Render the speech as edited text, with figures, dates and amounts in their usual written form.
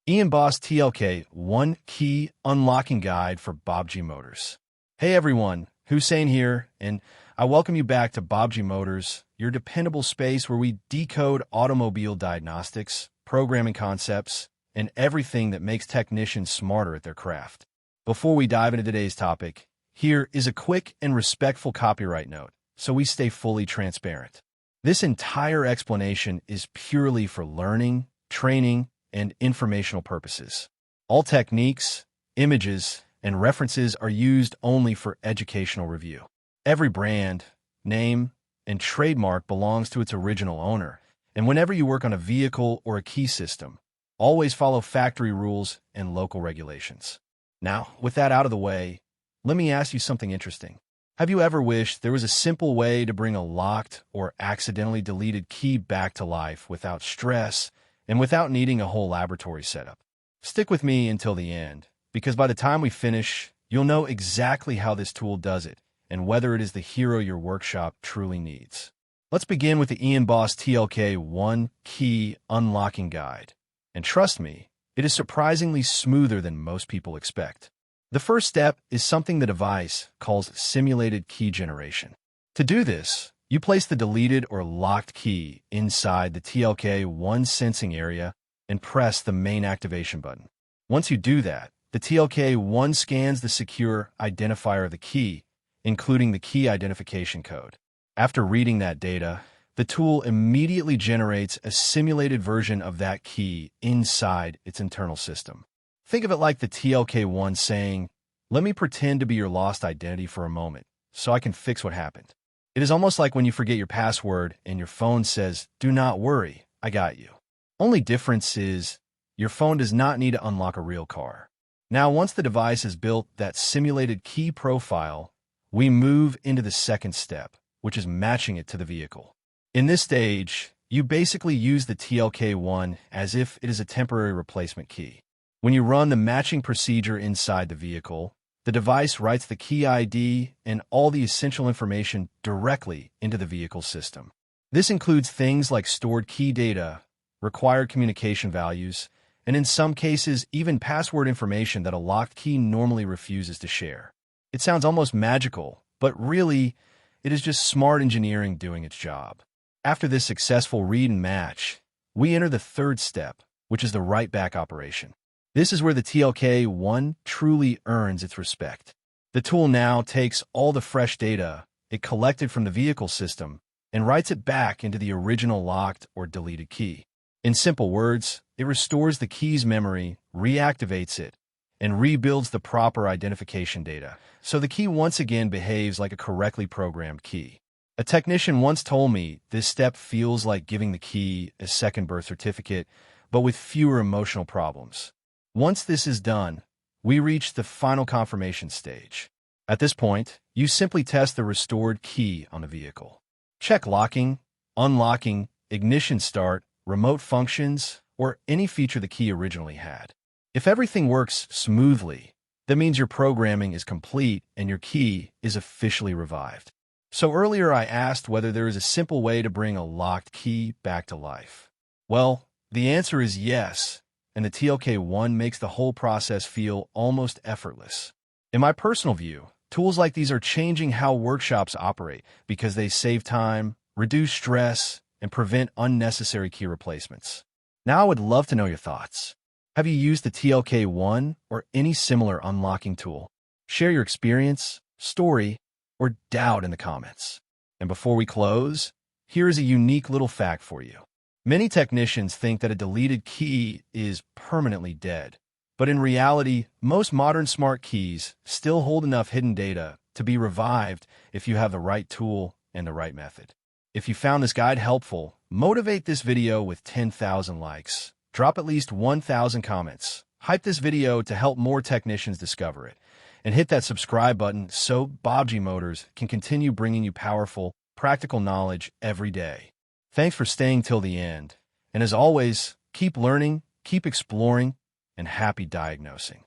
EONEBOSS TLK One Key Unlocking Guide for Baabji Motors. Hey everyone, Hussein here, and I welcome you back to Baabji Motors, your dependable space where we decode automobile diagnostics, programming concepts, and everything that makes technicians smarter at their craft. Before we dive into today's topic, here is a quick and respectful copyright note, so we stay fully transparent. This entire explanation is purely for learning, training, and informational purposes. All techniques, images, and references are used only for educational review. Every brand, name, and trademark belongs to its original owner, and whenever you work on a vehicle or a key system, always follow factory rules and local regulations. Now, with that out of the way, let me ask you something interesting. Have you ever wished there was a simple way to bring a locked or accidentally deleted key back to life without stress and without needing a whole laboratory setup? Stick with me until the end, because by the time we finish, you'll know exactly how this tool does it and whether it is the hero your workshop truly needs. Let's begin with the EONEBOSS TLK One Key Unlocking Guide. And trust me, it is surprisingly smoother than most people expect. The first step is something the device calls simulated key generation. To do this, you place the deleted or locked key inside the TLK1 sensing area and press the main activation button. Once you do that, the TLK1 scans the secure identifier of the key, including the key identification code. After reading that data, the tool immediately generates a simulated version of that key inside its internal system. Think of it like the TLK1 saying, "Let me pretend to be your lost identity for a moment, so I can fix what happened." It is almost like when you forget your password and your phone says, "Do not worry, I got you." Only difference is, your phone does not need to unlock a real car. Now, once the device has built that simulated key profile, we move into the second step, which is matching it to the vehicle. In this stage, you basically use the TLK1 as if it is a temporary replacement key. When you run the matching procedure inside the vehicle, the device writes the key ID and all the essential information directly into the vehicle system. This includes things like stored key data, required communication values, and in some cases, even password information that a locked key normally refuses to share. It sounds almost magical, but really, it is just smart engineering doing its job. After this successful read and match, we enter the third step, which is the write-back operation. This is where the TLK1 truly earns its respect. The tool now takes all the fresh data it collected from the vehicle system and writes it back into the original locked or deleted key. In simple words, it restores the key's memory, reactivates it, and rebuilds the proper identification data, so the key once again behaves like a correctly programmed key. A technician once told me this step feels like giving the key a second birth certificate, but with fewer emotional problems. Once this is done, we reach the final confirmation stage. At this point, you simply test the restored key on the vehicle. Check locking, unlocking, ignition start, remote functions, or any feature the key originally had. If everything works smoothly, that means your programming is complete and your key is officially revived. So earlier I asked whether there is a simple way to bring a locked key back to life. Well, the answer is yes. And the TLK1 makes the whole process feel almost effortless. In my personal view, tools like these are changing how workshops operate because they save time, reduce stress, and prevent unnecessary key replacements. Now I would love to know your thoughts. Have you used the TLK1 or any similar unlocking tool? Share your experience, story, or doubt in the comments. And before we close, here is a unique little fact for you. Many technicians think that a deleted key is permanently dead, but in reality, most modern smart keys still hold enough hidden data to be revived if you have the right tool and the right method. If you found this guide helpful, motivate this video with 10,000 likes, drop at least 1,000 comments, hype this video to help more technicians discover it, and hit that subscribe button so Baabji Motors can continue bringing you powerful, practical knowledge every day. Thanks for staying till the end, and as always, keep learning, keep exploring, and happy diagnosing.